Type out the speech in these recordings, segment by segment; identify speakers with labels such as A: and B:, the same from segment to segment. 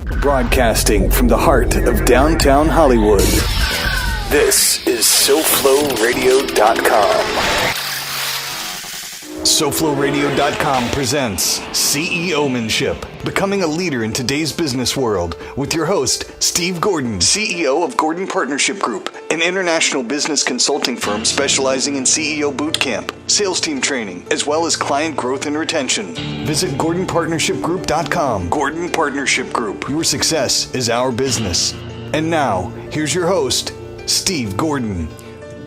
A: Broadcasting from the heart of downtown Hollywood. This is SoFloRadio.com. SoFloRadio.com presents CEOmanship, becoming a leader in today's business world, with your host, Steve Gordon, CEO of Gordon Partnership Group, an international business consulting firm specializing in CEO bootcamp, sales team training, as well as client growth and retention. Visit GordonPartnershipGroup.com. Gordon Partnership Group, your success is our business. And now, here's your host, Steve Gordon.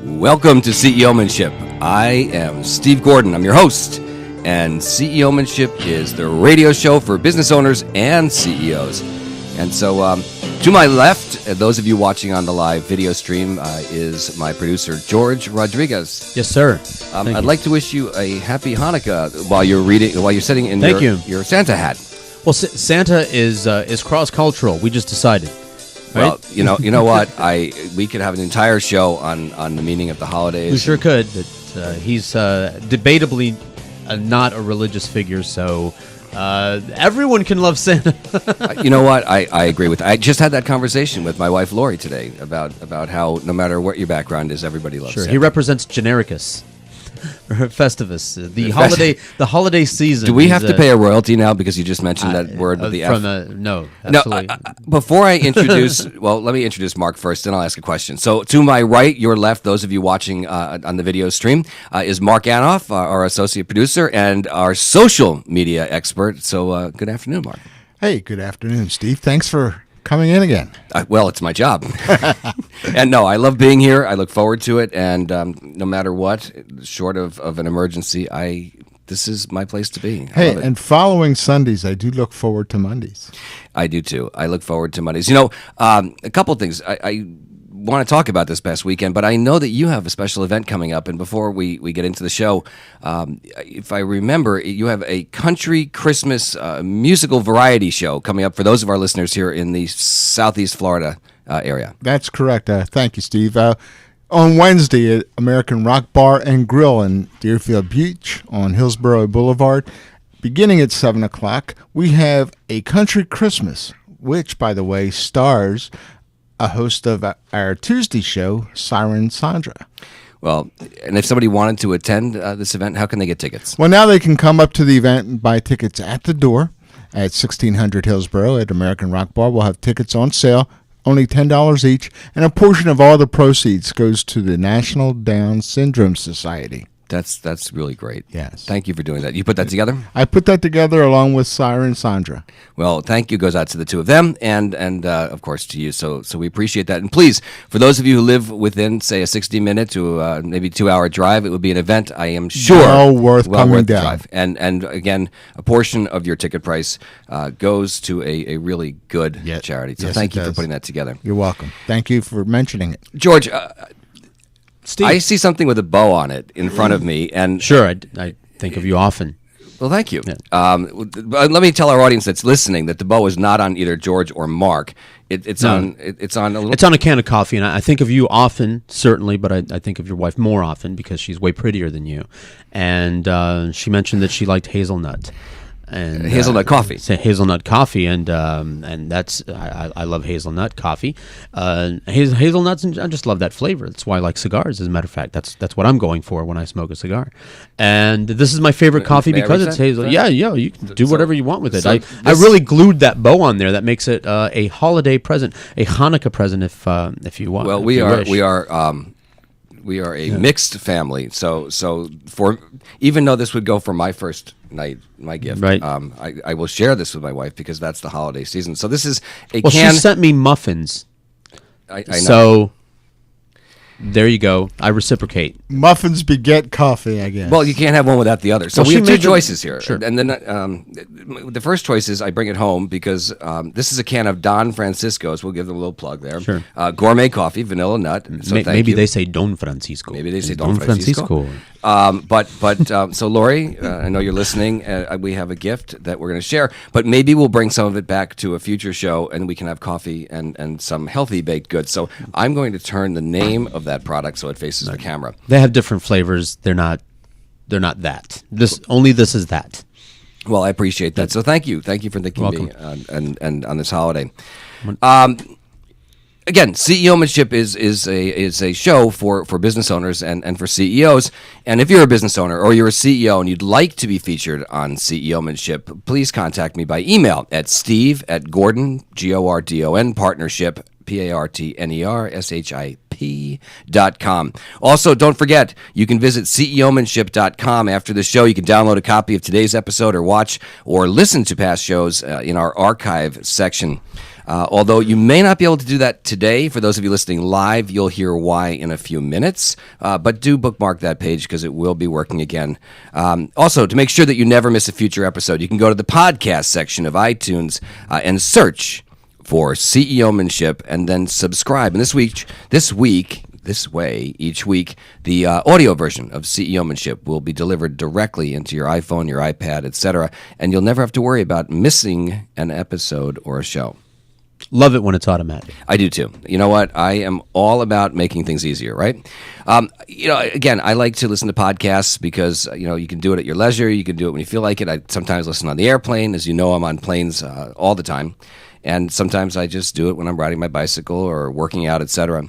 B: Welcome to CEOmanship. I am Steve Gordon. I'm your host. And CEOmanship is the radio show for business owners and CEOs. And so to my left, those of you watching on the live video stream, is my producer, George Rodriguez.
C: Yes, sir.
B: I'd like to wish you a happy Hanukkah while you're sitting in your Santa hat.
C: Well, Santa is cross-cultural. We just decided.
B: Well, you know what? We could have an entire show on the meaning of the holidays.
C: We sure could, but he's debatably not a religious figure, so everyone can love Santa.
B: You know what? I agree with that. I just had that conversation with my wife Lori today about how no matter what your background is, everybody loves Santa.
C: He represents Genericus. Festivus, the holiday season.
B: Do we have to pay a royalty now because you just mentioned that word with the F?
C: No, absolutely.
B: No, before I introduce, let me introduce Mark first, then I'll ask a question. So to my right, your left, those of you watching on the video stream, is Mark Anoff, our associate producer and our social media expert. So good afternoon, Mark.
D: Hey, good afternoon, Steve. Thanks for coming in again.
B: Well, it's my job. And no, I love being here. I look forward to it. And no matter what, short of an emergency, this is my place to be.
D: Hey, and following Sundays, I do look forward to Mondays.
B: I do too. I look forward to Mondays. You know, a couple of things. I want to talk about this past weekend, but I know that you have a special event coming up. And before we get into the show, if I remember, you have a country Christmas musical variety show coming up for those of our listeners here in the Southeast Florida area.
D: That's correct. Thank you, Steve. On Wednesday at American Rock Bar and Grill in Deerfield Beach on Hillsborough Boulevard, beginning at 7 o'clock, we have a country Christmas, which, by the way, stars a host of our Tuesday show, Siren Sandra.
B: Well, and if somebody wanted to attend this event, how can they get tickets?
D: Well, now they can come up to the event and buy tickets at the door at 1600 Hillsborough at American Rock Bar. We'll have tickets on sale, only $10 each, and a portion of all the proceeds goes to the National Down Syndrome Society.
B: That's really great.
D: Yes.
B: Thank you for doing that. You put that together?
D: I put that together along with Siren Sandra.
B: Well, thank you goes out to the two of them and of course to you. So we appreciate that. And please, for those of you who live within, say, a 60-minute to maybe 2-hour drive, it would be an event I am sure
D: well worth coming
B: the
D: down.
B: drive. And again, a portion of your ticket price goes to a really good charity. So thank you for putting that together.
D: You're welcome. Thank you for mentioning it,
B: George.
C: Steve.
B: I see something with a bow on it in front of me, and
C: sure, I think of you often.
B: Well, thank you.
C: Yeah.
B: Let me tell our audience that's listening that the bow is not on either George or Mark. It's on a little.
C: It's on a can of coffee, and I think of you often, certainly, but I think of your wife more often because she's way prettier than you. And she mentioned that she liked hazelnut. And
B: hazelnut coffee.
C: Hazelnut coffee, and that's I love hazelnut coffee. Hazelnuts, and I just love that flavor. That's why I like cigars. As a matter of fact, that's what I'm going for when I smoke a cigar. And this is my favorite coffee because it's hazel. Yeah, you can do whatever you want with it. I really glued that bow on there. That makes it a holiday present, a Hanukkah present, if you want.
B: Well, we are a mixed family. So for even though this would go for my first night, my gift,
C: right.
B: I will share this with my wife because that's the holiday season. So this is a
C: well,
B: can.
C: She sent me muffins.
B: I know.
C: So there you go. I reciprocate.
D: Muffins beget coffee, I guess.
B: Well, you can't have one without the other. So
C: well,
B: we have two choices here.
C: Sure.
B: And then the first choice is I bring it home because this is a can of Don Francisco's. We'll give them a little plug there.
C: Sure.
B: Gourmet coffee, vanilla nut. So
C: maybe they say Don Francisco.
B: Maybe they say Don Francisco. So Lori, I know you're listening. We have a gift that we're going to share, but maybe we'll bring some of it back to a future show, and we can have coffee and some healthy baked goods. So I'm going to turn the name of that product so it faces the camera.
C: They have different flavors. They're not that. This is that.
B: Well, I appreciate that. So thank you for thinking of me and on this holiday. Again, CEOmanship is a show for business owners and for CEOs. And if you're a business owner or you're a CEO and you'd like to be featured on CEOmanship, please contact me by email at steve@Gordon, Gordon, partnership, partnership.com. Also, don't forget, you can visit CEOmanship.com after the show. You can download a copy of today's episode or watch or listen to past shows in our archive section. Although you may not be able to do that today, for those of you listening live, you'll hear why in a few minutes. But do bookmark that page because it will be working again. Also, to make sure that you never miss a future episode, you can go to the podcast section of iTunes and search for CEOmanship and then subscribe. And this way, each week, the audio version of CEOmanship will be delivered directly into your iPhone, your iPad, etc. And you'll never have to worry about missing an episode or a show.
C: Love it when it's automatic.
B: I do too. You know what? I am all about making things easier, right? Again, I like to listen to podcasts because, you can do it at your leisure. You can do it when you feel like it. I sometimes listen on the airplane. As you know, I'm on planes all the time. And sometimes I just do it when I'm riding my bicycle or working out, etc.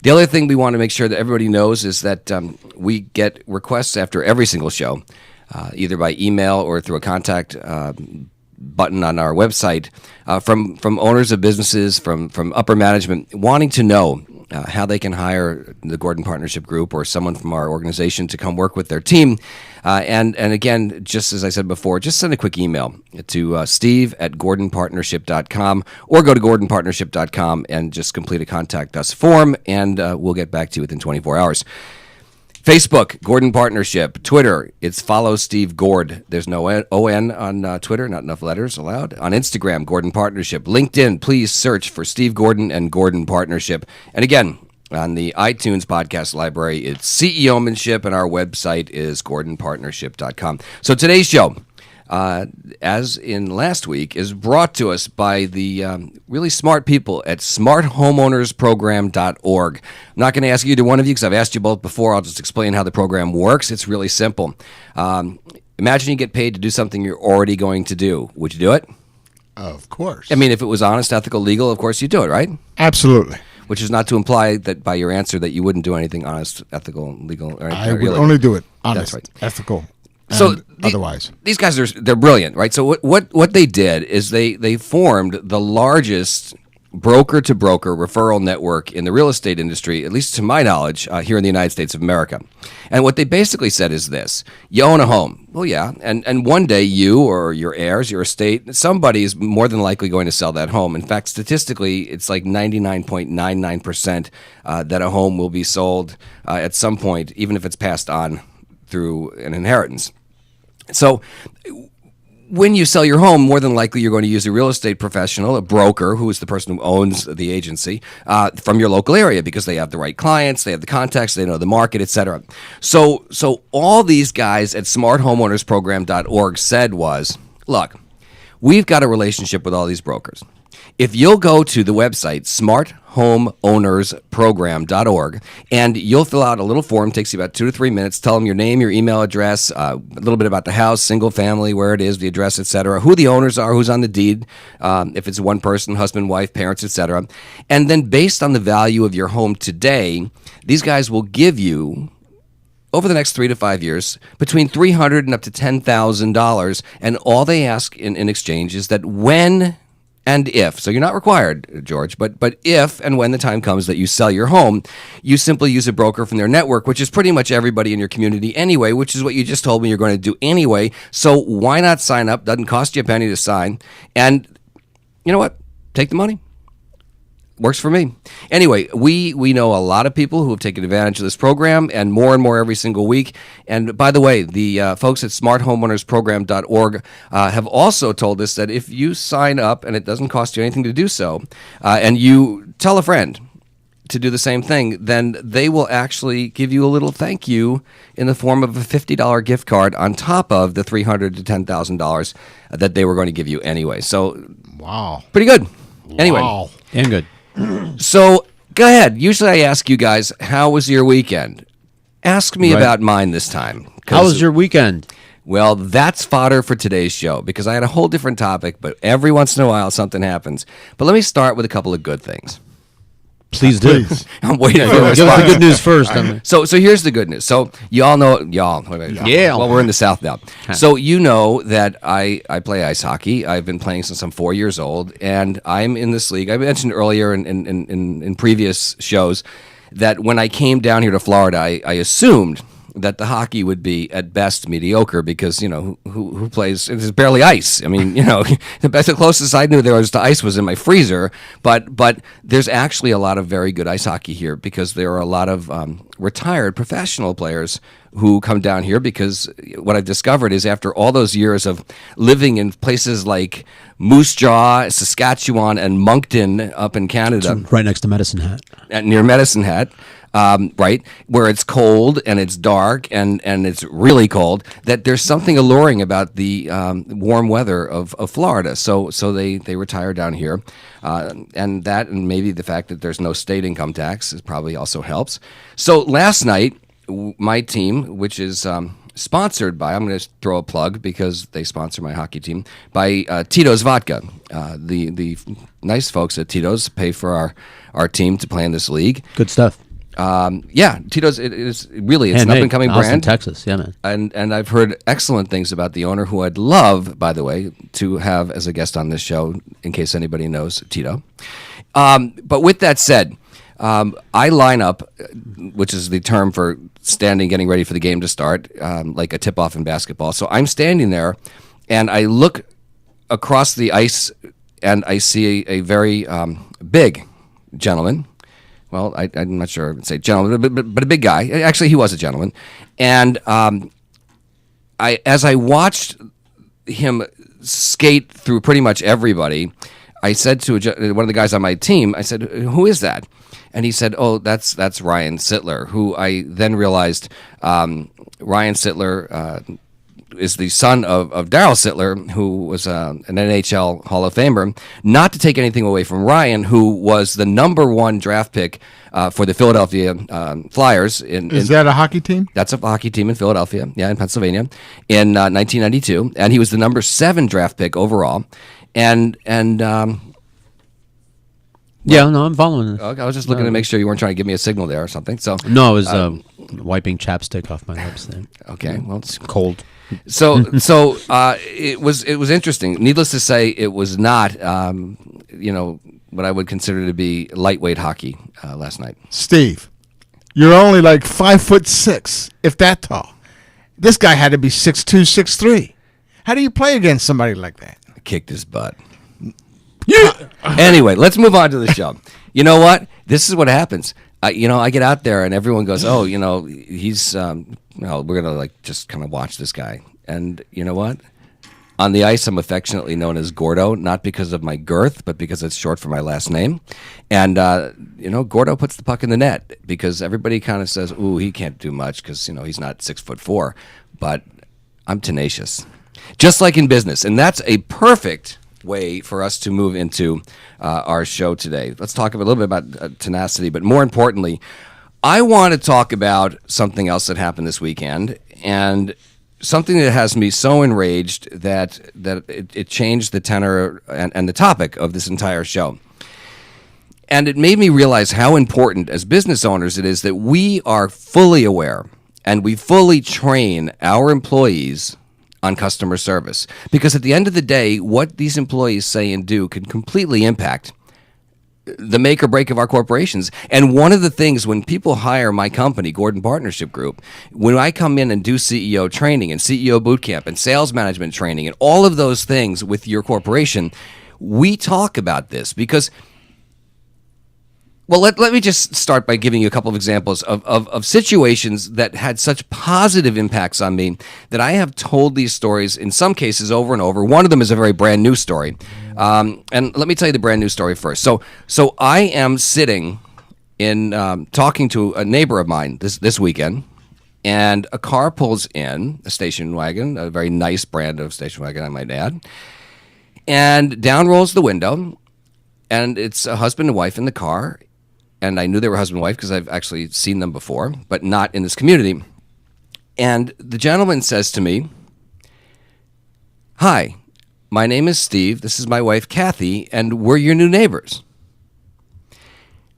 B: The other thing we want to make sure that everybody knows is that we get requests after every single show, either by email or through a contact button on our website from owners of businesses, from upper management, wanting to know how they can hire the Gordon Partnership Group or someone from our organization to come work with their team. And again, just as I said before, just send a quick email to steve@gordonpartnership.com or go to gordonpartnership.com and just complete a contact us form, and we'll get back to you within 24 hours. Facebook, Gordon Partnership. Twitter, it's follow Steve Gord. There's no O-N on Twitter, not enough letters allowed. On Instagram, Gordon Partnership. LinkedIn, please search for Steve Gordon and Gordon Partnership. And again, on the iTunes podcast library, it's CEOmanship, and our website is gordonpartnership.com. So today's show, as in last week, is brought to us by the really smart people at smarthomeownersprogram.org. I'm not going to ask either one of you because I've asked you both before. I'll just explain how the program works. It's really simple. Imagine you get paid to do something you're already going to do. Would you do it?
D: Of course.
B: I mean, if it was honest, ethical, legal, of course you'd do it, right?
D: Absolutely.
B: Which is not to imply that by your answer that you wouldn't do anything honest, ethical, legal, or
D: I would only do it honest,
B: That's right.
D: ethical.
B: So
D: otherwise,
B: these guys they're brilliant, right? So what they did is they formed the largest broker-to-broker referral network in the real estate industry, at least to my knowledge, here in the United States of America. And what they basically said is this: you own a home. Well, yeah, and one day you or your heirs, your estate, somebody is more than likely going to sell that home. In fact, statistically, it's like 99.99% that a home will be sold at some point, even if it's passed on through an inheritance. So when you sell your home, more than likely you're going to use a real estate professional, a broker, who is the person who owns the agency, from your local area, because they have the right clients, they have the contacts, they know the market, etc. So all these guys at smarthomeownersprogram.org said was, look, we've got a relationship with all these brokers. If you'll go to the website, smarthomeownersprogram.org, and you'll fill out a little form, takes you about 2 to 3 minutes, tell them your name, your email address, a little bit about the house, single family, where it is, the address, etc., who the owners are, who's on the deed, if it's one person, husband, wife, parents, etc. And then based on the value of your home today, these guys will give you, over the next 3 to 5 years, between $300 and up to $10,000, and all they ask in exchange is that when and if, so you're not required, George, but if and when the time comes that you sell your home, you simply use a broker from their network, which is pretty much everybody in your community anyway, which is what you just told me you're going to do anyway. So why not sign up? Doesn't cost you a penny to sign. And you know what? Take the money. Works for me. Anyway, we know a lot of people who have taken advantage of this program, and more every single week. And by the way, the folks at smarthomeownersprogram.org have also told us that if you sign up, and it doesn't cost you anything to do so, and you tell a friend to do the same thing, then they will actually give you a little thank you in the form of a $50 gift card on top of the $300 to $10,000 that they were going to give you anyway. So,
D: wow.
B: Pretty good. Anyway.
D: Wow.
C: And good.
B: So, go ahead. Usually I ask you guys, how was your weekend? Ask me about mine this time.
C: How was your weekend?
B: Well, that's fodder for today's show because I had a whole different topic, but every once in a while something happens. But let me start with a couple of good things.
C: Please do.
B: I'm waiting for
C: Give
B: the
C: us the
B: response.
C: good news first. I mean.
B: So here's the good news. So y'all know
C: Yeah.
B: Well, we're in the South now. So you know that I play ice hockey. I've been playing since I'm 4 years old, and I'm in this league. I mentioned earlier in previous shows that when I came down here to Florida, I assumed that the hockey would be at best mediocre because who plays? It's barely ice. I mean, the closest I knew there was to ice was in my freezer. But there's actually a lot of very good ice hockey here because there are a lot of retired professional players who come down here because what I've discovered is after all those years of living in places like Moose Jaw, Saskatchewan, and Moncton up in Canada,
C: Right next to Medicine Hat.
B: near Medicine Hat. Right, where it's cold and it's dark and it's really cold, that there's something alluring about the warm weather of Florida. So they retire down here, and maybe the fact that there's no state income tax probably also helps. So last night, my team, which is sponsored by, I'm going to throw a plug because they sponsor my hockey team, by Tito's Vodka. The nice folks at Tito's pay for our team to play in this league.
C: Good stuff.
B: Tito's it's an up and coming
C: Austin,
B: brand,
C: Texas. Yeah, man.
B: and I've heard excellent things about the owner, who I'd love, by the way, to have as a guest on this show in case anybody knows Tito. But with that said, I line up, which is the term for standing, getting ready for the game to start, like a tip-off in basketball. So I'm standing there, and I look across the ice, and I see a very big gentleman. Well, I'm not sure I would say gentleman, but a big guy. Actually, he was a gentleman. And as I watched him skate through pretty much everybody, I said to one of the guys on my team, I said, "Who is that?" And he said, "Oh, that's Ryan Sittler," who I then realized Ryan Sittler is the son of Daryl Sittler, who was an NHL Hall of Famer. Not to take anything away from Ryan, who was the #1 draft pick for the Philadelphia Flyers.
D: Is that a hockey team?
B: That's a hockey team in Philadelphia, in Pennsylvania, in 1992, and he was the #7 draft pick overall. And
C: Yeah, no, I'm following this.
B: I was just looking to make sure you weren't trying to give me a signal there or something. So
C: No, I was wiping chapstick off my lips then.
B: okay, well, it's
C: Cold.
B: So it was interesting. Needless to say, it was not what I would consider to be lightweight hockey last night.
D: Steve, you're only like 5'6", if that tall. This guy had to be 6'2", 6'3". How do you play against somebody like that?
B: I kicked his butt. Anyway, let's move on to the show. You know what? This is what happens. I get out there and everyone goes, "Oh, he's we're gonna just kind of watch this guy." And you know what? On the ice, I'm affectionately known as Gordo, not because of my girth, but because it's short for my last name. And Gordo puts the puck in the net because everybody kind of says, "Ooh, he can't do much because he's not 6'4". But I'm tenacious, just like in business, and that's a perfect way for us to move into our show today. Let's talk a little bit about tenacity, but more importantly, I want to talk about something else that happened this weekend, and something that has me so enraged that it changed the tenor and the topic of this entire show. And it made me realize how important, as business owners, it is that we are fully aware and we fully train our employees on customer service. Because at the end of the day, what these employees say and do can completely impact the make or break of our corporations. And one of the things when people hire my company, Gordon Partnership Group, when I come in and do CEO training and CEO boot camp and sales management training and all of those things with your corporation, we talk about this because, well, let me just start by giving you a couple of examples of situations that had such positive impacts on me that I have told these stories in some cases over and over. One of them is a very brand new story. And let me tell you the brand new story first. So I am sitting in talking to a neighbor of mine this weekend, and a car pulls in, a station wagon, a very nice brand of station wagon, I might add, and down rolls the window, and it's a husband and wife in the car. And I knew they were husband and wife because I've actually seen them before, but not in this community. And the gentleman says to me, "Hi, my name is Steve. This is my wife, Kathy, and we're your new neighbors."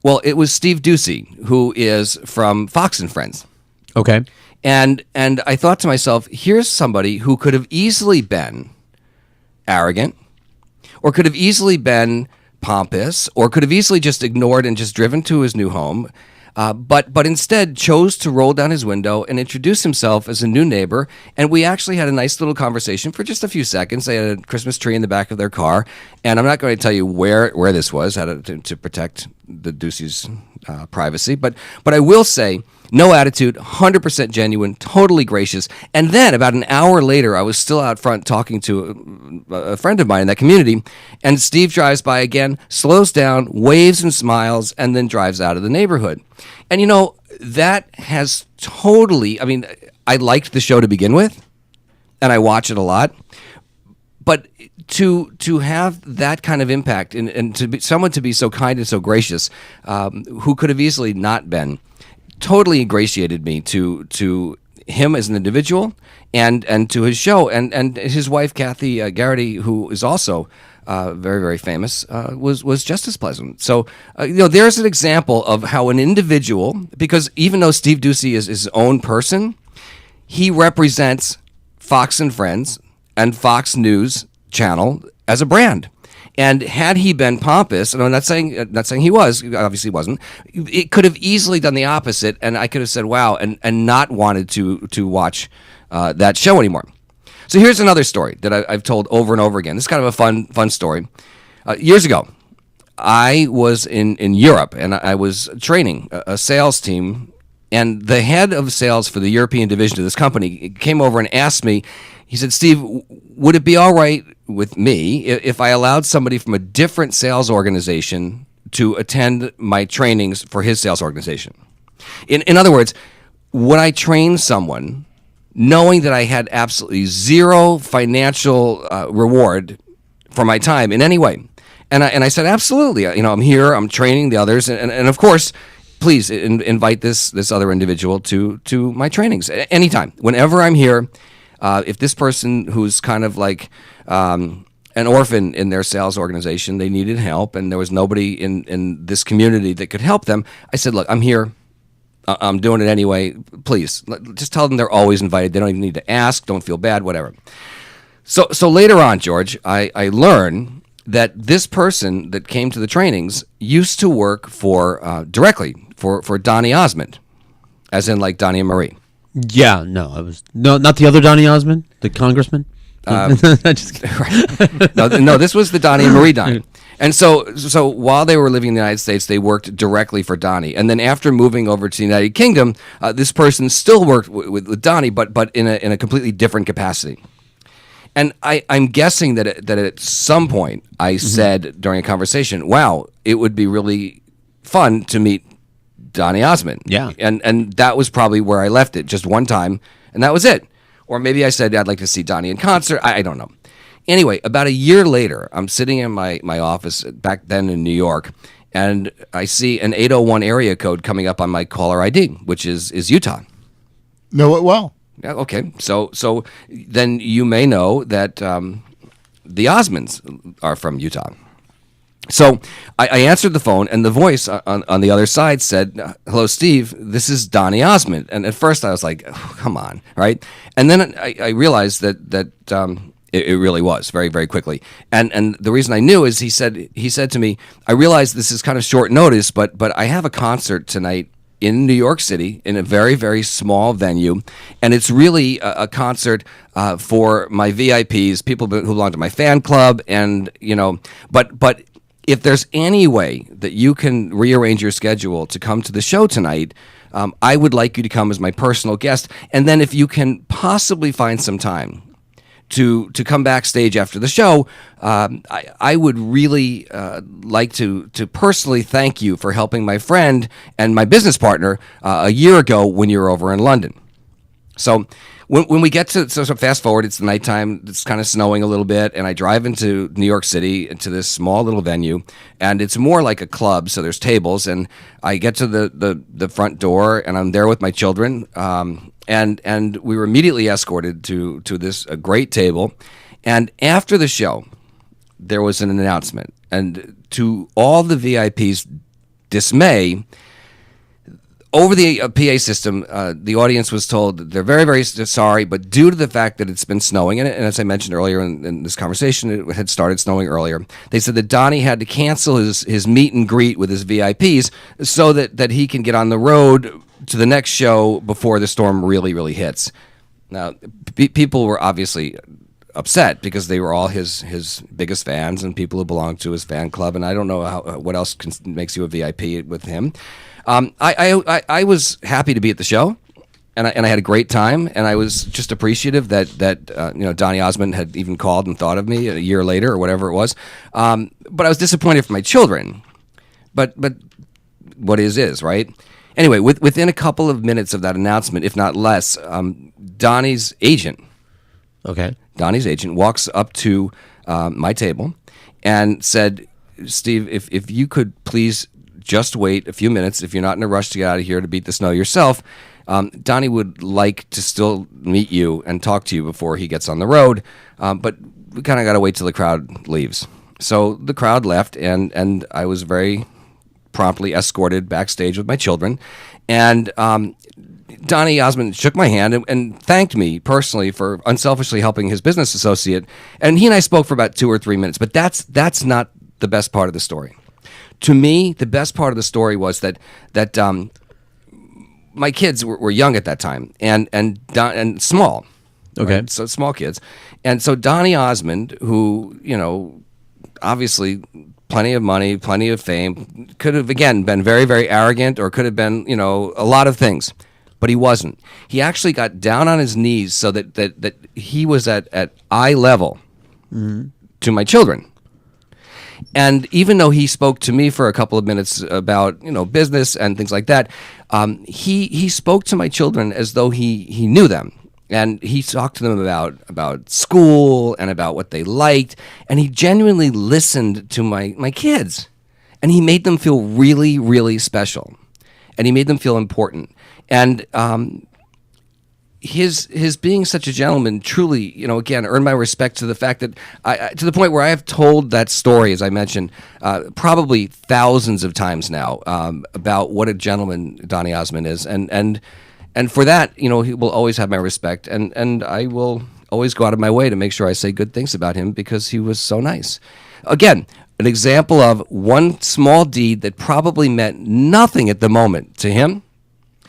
B: Well, it was Steve Ducey, who is from Fox and Friends.
C: Okay.
B: And I thought to myself, here's somebody who could have easily been arrogant, or could have easily been pompous, or could have easily just ignored and just driven to his new home, but instead chose to roll down his window and introduce himself as a new neighbor. And we actually had a nice little conversation for just a few seconds. They had a Christmas tree in the back of their car, and I'm not going to tell you where this was, to protect the Ducey's privacy, but I will say, no attitude, 100% genuine, totally gracious. And then about an hour later, I was still out front talking to a friend of mine in that community, and Steve drives by again, slows down, waves and smiles, and then drives out of the neighborhood. And that has totally, I liked the show to begin with, and I watch it a lot. But to have that kind of impact, and to be someone to be so kind and so gracious, who could have easily not been, totally ingratiated me to him as an individual and to his show. And his wife, Kathy Garrity, who is also very, very famous, was just as pleasant. So, there's an example of how an individual, because even though Steve Ducey is his own person, he represents Fox and Friends and Fox News Channel as a brand. And had he been pompous, and I'm not saying he was, obviously wasn't, it could have easily done the opposite, and I could have said, wow, and not wanted to watch that show anymore. So here's another story that I've told over and over again. This is kind of a fun story. Years ago, I was in Europe, and I was training a sales team, and the head of sales for the European division of this company came over and asked me, he said, "Steve, would it be all right with me if I allowed somebody from a different sales organization to attend my trainings for his sales organization?" In other words, would I train someone knowing that I had absolutely zero financial reward for my time in any way? And I said, absolutely. I'm here. I'm training the others, and of course, please invite this other individual to my trainings anytime, whenever I'm here. If this person who's kind of like an orphan in their sales organization, they needed help, and there was nobody in this community that could help them, I said, look, I'm here. I'm doing it anyway. Please, just tell them they're always invited. They don't even need to ask. Don't feel bad, whatever. So later on, George, I learned that this person that came to the trainings used to work directly for Donny Osmond, as in like Donny and Marie.
C: Yeah, no, not the other Donny Osmond, the congressman. Just
B: Right. No, this was the Donny and Marie Donny. And so while they were living in the United States, they worked directly for Donny. And then after moving over to the United Kingdom, this person still worked with Donny, but in a completely different capacity. And I'm guessing that at some point I said during a conversation, wow, it would be really fun to meet Donny Osmond.
C: Yeah.
B: And that was probably where I left it, just one time, and that was it. Or maybe I said I'd like to see Donny in concert. I don't know. Anyway, about a year later, I'm sitting in my office back then in New York, and I see an 801 area code coming up on my caller ID, which is Utah.
D: Know it well.
B: Yeah, okay. So then you may know that the Osmonds are from Utah. So I answered the phone, and the voice on the other side said, "Hello, Steve. This is Donny Osmond." And at first I was like, oh, "Come on, right?" And then I realized that it really was very, very quickly. And the reason I knew is he said to me, "I realize this is kind of short notice, but I have a concert tonight in New York City in a very, very small venue, and it's really a concert for my VIPs, people who belong to my fan club, and but." If there's any way that you can rearrange your schedule to come to the show tonight, I would like you to come as my personal guest. And then if you can possibly find some time to come backstage after the show, I would really like to personally thank you for helping my friend and my business partner a year ago when you were over in London. So when we get to, so fast forward, it's the nighttime, it's kind of snowing a little bit, and I drive into New York City, into this small little venue, and it's more like a club, so there's tables, and I get to the front door, and I'm there with my children, and we were immediately escorted to this great table, And after the show, there was an announcement. And to all the VIPs' dismay, over the PA system, the audience was told that they're very, very sorry, but due to the fact that it's been snowing, and as I mentioned earlier in this conversation, it had started snowing earlier, they said that Donnie had to cancel his meet and greet with his VIPs so that he can get on the road to the next show before the storm really, really hits. Now, people were obviously upset because they were all his biggest fans and people who belonged to his fan club, and I don't know what else makes you a VIP with him. I was happy to be at the show, and I had a great time, and I was just appreciative that Donny Osmond had even called and thought of me a year later or whatever it was. But I was disappointed for my children. But what is right? Anyway, within a couple of minutes of that announcement, if not less, Donnie's agent walks up to my table and said, "Steve, if you could please just wait a few minutes. If you're not in a rush to get out of here to beat the snow yourself, Donnie would like to still meet you and talk to you before he gets on the road, but we kind of got to wait till the crowd leaves." So the crowd left, and I was very promptly escorted backstage with my children. And Donny Osmond shook my hand and thanked me personally for unselfishly helping his business associate. And he and I spoke for about 2 or 3 minutes, but that's not the best part of the story. To me, the best part of the story was that my kids were young at that time and small.
C: Okay.
B: Right? So small kids. And so Donny Osmond, who, obviously plenty of money, plenty of fame, could have, again, been very, very arrogant or could have been, a lot of things. But he wasn't. He actually got down on his knees so that he was at eye level to my children. And even though he spoke to me for a couple of minutes about business and things like that, he spoke to my children as though he knew them, and he talked to them about school and about what they liked, and he genuinely listened to my kids, and he made them feel really, really special, and he made them feel important, and his being such a gentleman truly, again, earned my respect to the fact that to the point where I have told that story, as I mentioned, probably thousands of times now, about what a gentleman Donny Osmond is, and for that, he will always have my respect, and I will always go out of my way to make sure I say good things about him because he was so nice. Again, an example of one small deed that probably meant nothing at the moment to him,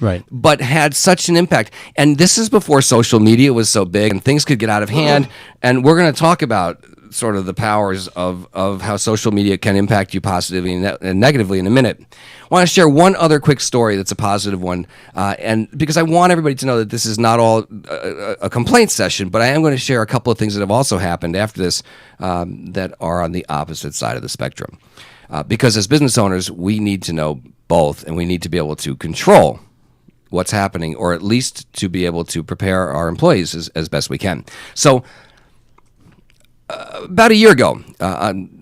C: right,
B: but had such an impact. And this is before social media was so big and things could get out of hand. And we're going to talk about sort of the powers of how social media can impact you positively and negatively in a minute. I want to share one other quick story that's a positive one, and because I want everybody to know that this is not all a complaint session, but I am going to share a couple of things that have also happened after this that are on the opposite side of the spectrum. Because as business owners, we need to know both, and we need to be able to control what's happening, or at least to be able to prepare our employees as best we can. So about a year ago,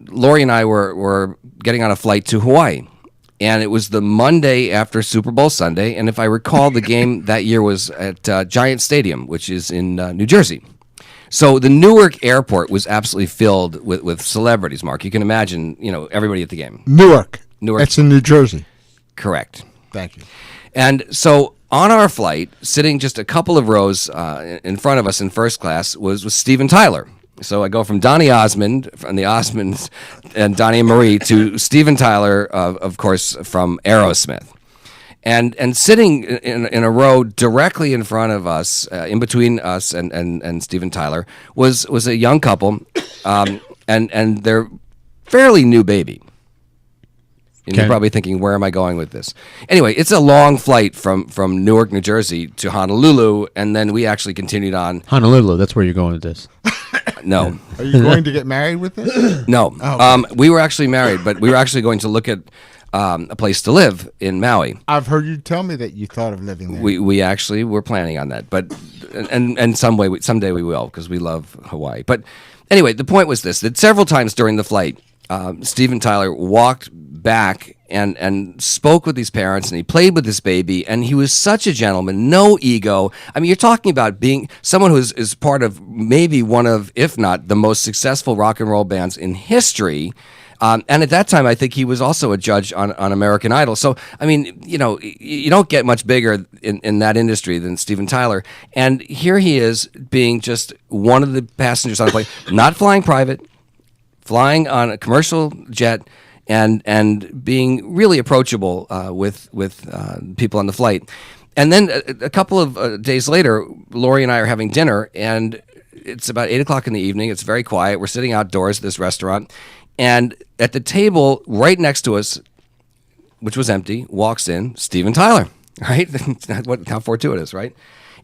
B: Lori and I were getting on a flight to Hawaii, and it was the Monday after Super Bowl Sunday, and if I recall, the game that year was at Giant Stadium, which is in New Jersey. So the Newark airport was absolutely filled with celebrities, Mark. You can imagine, everybody at the game.
D: Newark.
B: Newark.
D: That's in New Jersey.
B: Correct.
D: Thank you.
B: And so on our flight, sitting just a couple of rows in front of us in first class was Steven Tyler. So I go from Donny Osmond, from the Osmonds and Donnie and Marie, to Steven Tyler, of course, from Aerosmith. And sitting in a row directly in front of us, in between us and Steven Tyler, was a young couple and their fairly new baby. And you're probably thinking, where am I going with this? Anyway, it's a long flight from Newark, New Jersey to Honolulu, and then we actually continued on.
C: Honolulu, that's where you're going with this.
B: No.
D: Are you going to get married with this?
B: No.
D: Oh.
B: We were actually married, but we were actually going to look at a place to live in Maui.
D: I've heard you tell me that you thought of living there.
B: We actually were planning on that, but and someday we will, because we love Hawaii. But anyway, the point was this, that several times during the flight, Steven Tyler walked back and spoke with these parents, and he played with this baby, and he was such a gentleman, no ego. I mean, you're talking about being someone who is part of maybe one of, if not the most successful rock and roll bands in history. And at that time, I think he was also a judge on American Idol. So, I mean, you know, you don't get much bigger in that industry than Steven Tyler. And here he is being just one of the passengers on a plane, not flying private, flying on a commercial jet, and being really approachable with people on the flight. And then a couple of days later, Lori and I are having dinner, and it's about 8 o'clock in the evening. It's very quiet. We're sitting outdoors at this restaurant. And at the table right next to us, which was empty, walks in Steven Tyler, right? How fortuitous, right?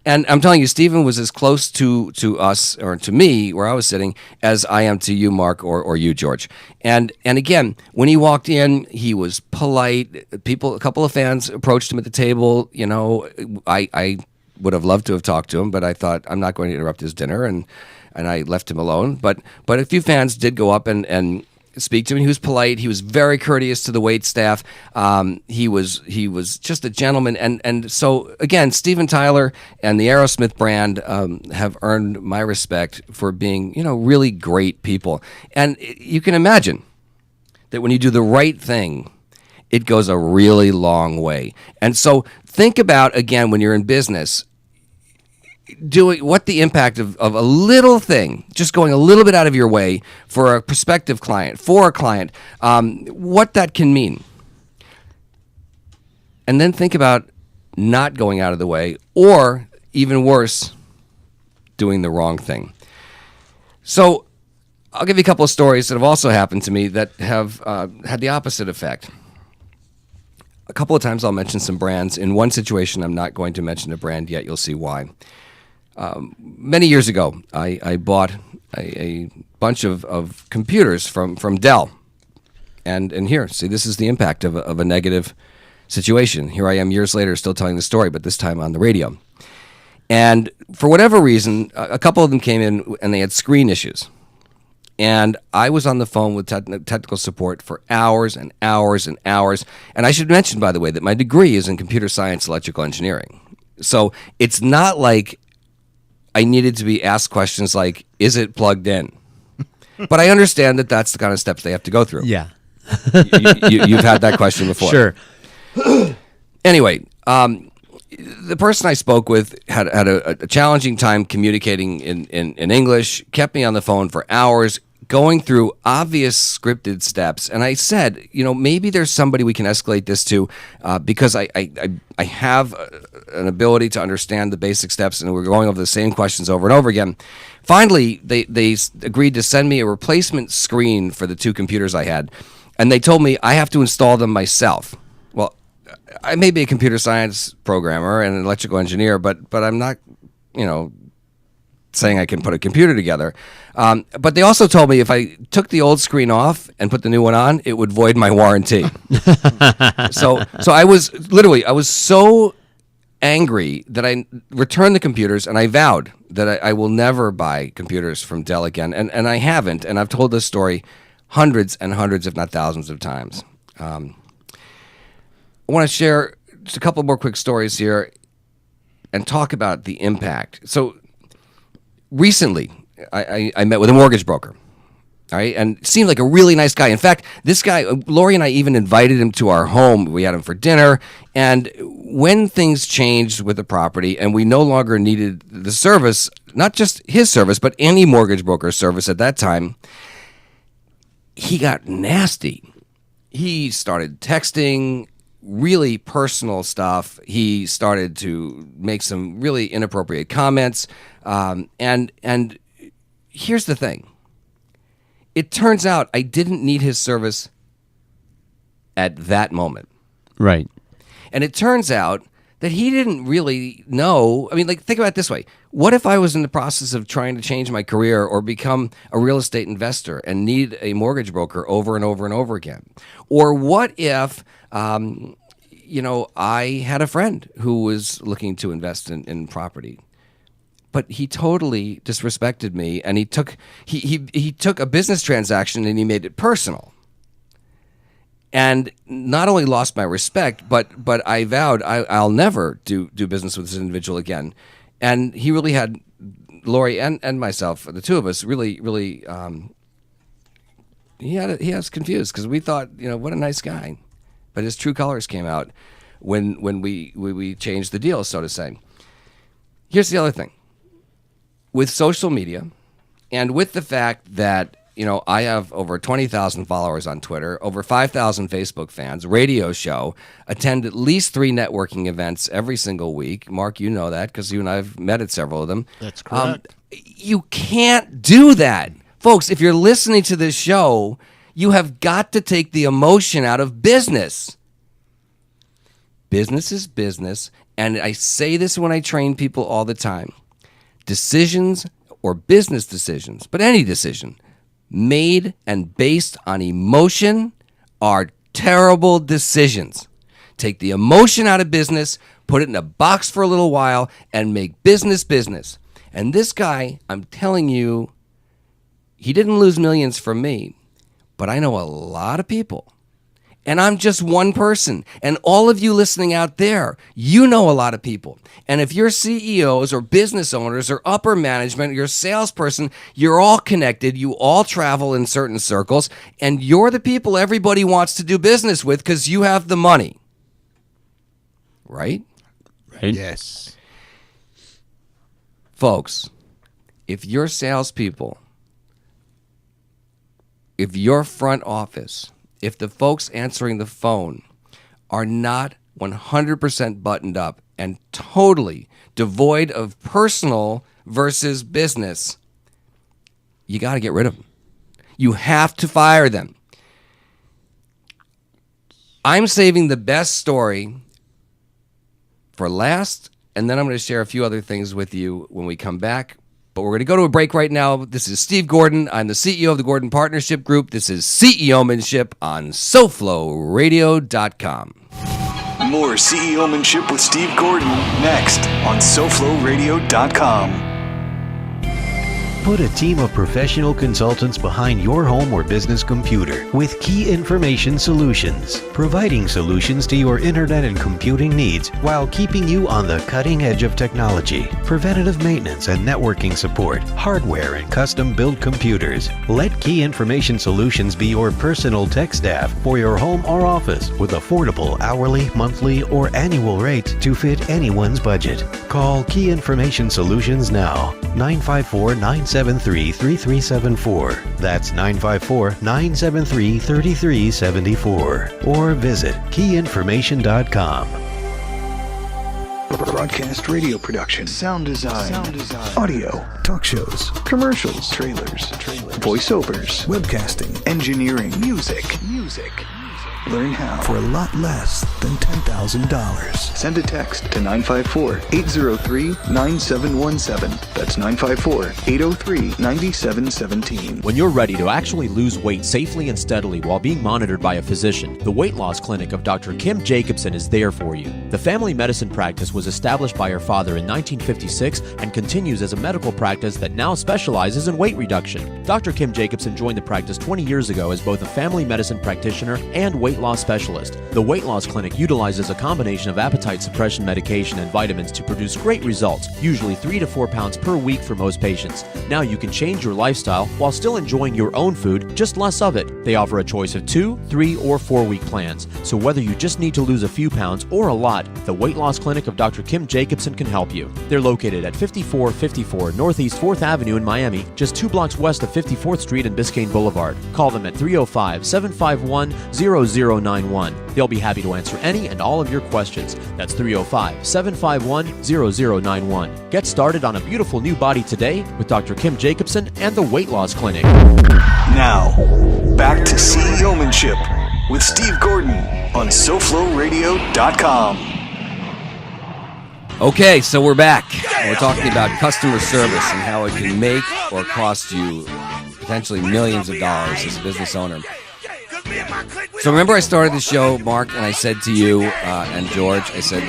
B: And I'm telling you, Steven was as close to us, or to me, where I was sitting, as I am to you, Mark, or you, George. And again, when he walked in, he was polite. A couple of fans approached him at the table. You know, I would have loved to have talked to him, but I thought I'm not going to interrupt his dinner, and I left him alone. But a few fans did go up and speak to him. He was polite. He was very courteous to the wait staff. He was just a gentleman. And so again, Steven Tyler and the Aerosmith brand have earned my respect for being, you know, really great people. And you can imagine that when you do the right thing, it goes a really long way. And so think about, again, when you're in business, doing what the impact of a little thing, just going a little bit out of your way for a prospective client, for a client, what that can mean. And then think about not going out of the way, or even worse, doing the wrong thing. So I'll give you a couple of stories that have also happened to me that have had the opposite effect. A couple of times I'll mention some brands. In one situation, I'm not going to mention a brand yet. You'll see why. Many years ago, I bought a bunch of computers from Dell. And here, see, this is the impact of a negative situation. Here I am years later still telling the story, but this time on the radio. And for whatever reason, a couple of them came in and they had screen issues. And I was on the phone with technical support for hours and hours and hours. And I should mention, by the way, that my degree is in computer science, electrical engineering. So it's not like I needed to be asked questions like, is it plugged in? But I understand that that's the kind of steps they have to go through.
C: Yeah.
B: You've had that question before.
C: Sure.
B: Anyway, the person I spoke with had a challenging time communicating in English, kept me on the phone for hours, going through obvious scripted steps. And I said, you know, maybe there's somebody we can escalate this to, because I have an ability to understand the basic steps, and we're going over the same questions over and over again. Finally, they agreed to send me a replacement screen for the two computers I had, and they told me I have to install them myself. Well, I may be a computer science programmer and an electrical engineer, but I'm not, you know, saying I can put a computer together. But they also told me if I took the old screen off and put the new one on, it would void my warranty. So I was so angry that I returned the computers, and I vowed that I will never buy computers from Dell again. And I haven't. And I've told this story hundreds and hundreds, if not thousands of times. I want to share just a couple more quick stories here and talk about the impact. So recently, I met with a mortgage broker, all right, and seemed like a really nice guy. In fact, this guy, Lori and I even invited him to our home. We had him for dinner, and when things changed with the property and we no longer needed the service, not just his service, but any mortgage broker service at that time, he got nasty. He started texting really personal stuff. He started to make some really inappropriate comments. And here's the thing. It turns out I didn't need his service at that moment.
C: Right.
B: And it turns out that he didn't really know. I mean, like, think about it this way. What if I was in the process of trying to change my career or become a real estate investor and need a mortgage broker over and over and over again? Or what if, you know, I had a friend who was looking to invest in property, but he totally disrespected me, and he took a business transaction and he made it personal. And not only lost my respect, but I vowed I'll never do business with this individual again. And he really had Lori and myself, the two of us, really he had us confused because we thought, what a nice guy, but his true colors came out when we changed the deal, so to say. Here's the other thing. With social media and with the fact that, I have over 20,000 followers on Twitter, over 5,000 Facebook fans, radio show, attend at least 3 networking events every single week. Mark, you know that because you and I have met at several of them.
D: That's correct.
B: You can't do that. Folks, if you're listening to this show, you have got to take the emotion out of business. Business is business, and I say this when I train people all the time. Decisions or business decisions, but any decision, made and based on emotion are terrible decisions. Take the emotion out of business, put it in a box for a little while, and make business business. And this guy, I'm telling you, he didn't lose millions from me, but I know a lot of people. And I'm just one person. And all of you listening out there, you know a lot of people. And if you're CEOs or business owners or upper management, or you're a salesperson, you're all connected. You all travel in certain circles. And you're the people everybody wants to do business with because you have the money. Right?
C: Right.
D: Yes.
B: Folks, if your salespeople, if your front office, if the folks answering the phone are not 100% buttoned up and totally devoid of personal versus business, you got to get rid of them. You have to fire them. I'm saving the best story for last, and then I'm going to share a few other things with you when we come back. But we're going to go to a break right now. This is Steve Gordon. I'm the CEO of the Gordon Partnership Group. This is CEOmanship on SoFloRadio.com.
A: More CEOmanship with Steve Gordon next on SoFloRadio.com.
E: Put a team of professional consultants behind your home or business computer with Key Information Solutions, providing solutions to your internet and computing needs while keeping you on the cutting edge of technology. Preventative maintenance and networking support, hardware and custom-built computers. Let Key Information Solutions be your personal tech staff for your home or office with affordable hourly, monthly, or annual rates to fit anyone's budget. Call Key Information Solutions now, 954-973-3374. That's 954-973-3374. Or visit keyinformation.com.
A: Broadcast radio production, sound design, audio, talk shows, commercials, trailers, voiceovers, webcasting, engineering, music. Learn how for a lot less than $10,000. Send a text to 954-803-9717. That's 954-803-9717.
F: When you're ready to actually lose weight safely and steadily while being monitored by a physician, the Weight Loss Clinic of Dr. Kim Jacobson is there for you. The family medicine practice was established by her father in 1956 and continues as a medical practice that now specializes in weight reduction. Dr. Kim Jacobson joined the practice 20 years ago as both a family medicine practitioner and weight loss specialist. The Weight Loss Clinic utilizes a combination of appetite suppression medication and vitamins to produce great results, usually 3 to 4 pounds per week for most patients. Now you can change your lifestyle while still enjoying your own food, just less of it. They offer a choice of 2, 3, or 4-week plans. So whether you just need to lose a few pounds or a lot, the Weight Loss Clinic of Dr. Kim Jacobson can help you. They're located at 5454 Northeast 4th Avenue in Miami, just 2 blocks west of 54th Street and Biscayne Boulevard. Call them at 305-751-0091. They'll be happy to answer any and all of your questions. That's 305-751-0091. Get started on a beautiful new body today with Dr. Kim Jacobson and the Weight Loss Clinic.
A: Now, back to CEOmanship with Steve Gordon on SoFloRadio.com.
B: Okay, so we're back. We're talking about customer service and how it can make or cost you potentially millions of dollars as a business owner. So remember I started the show, Mark, and I said to you and George, I said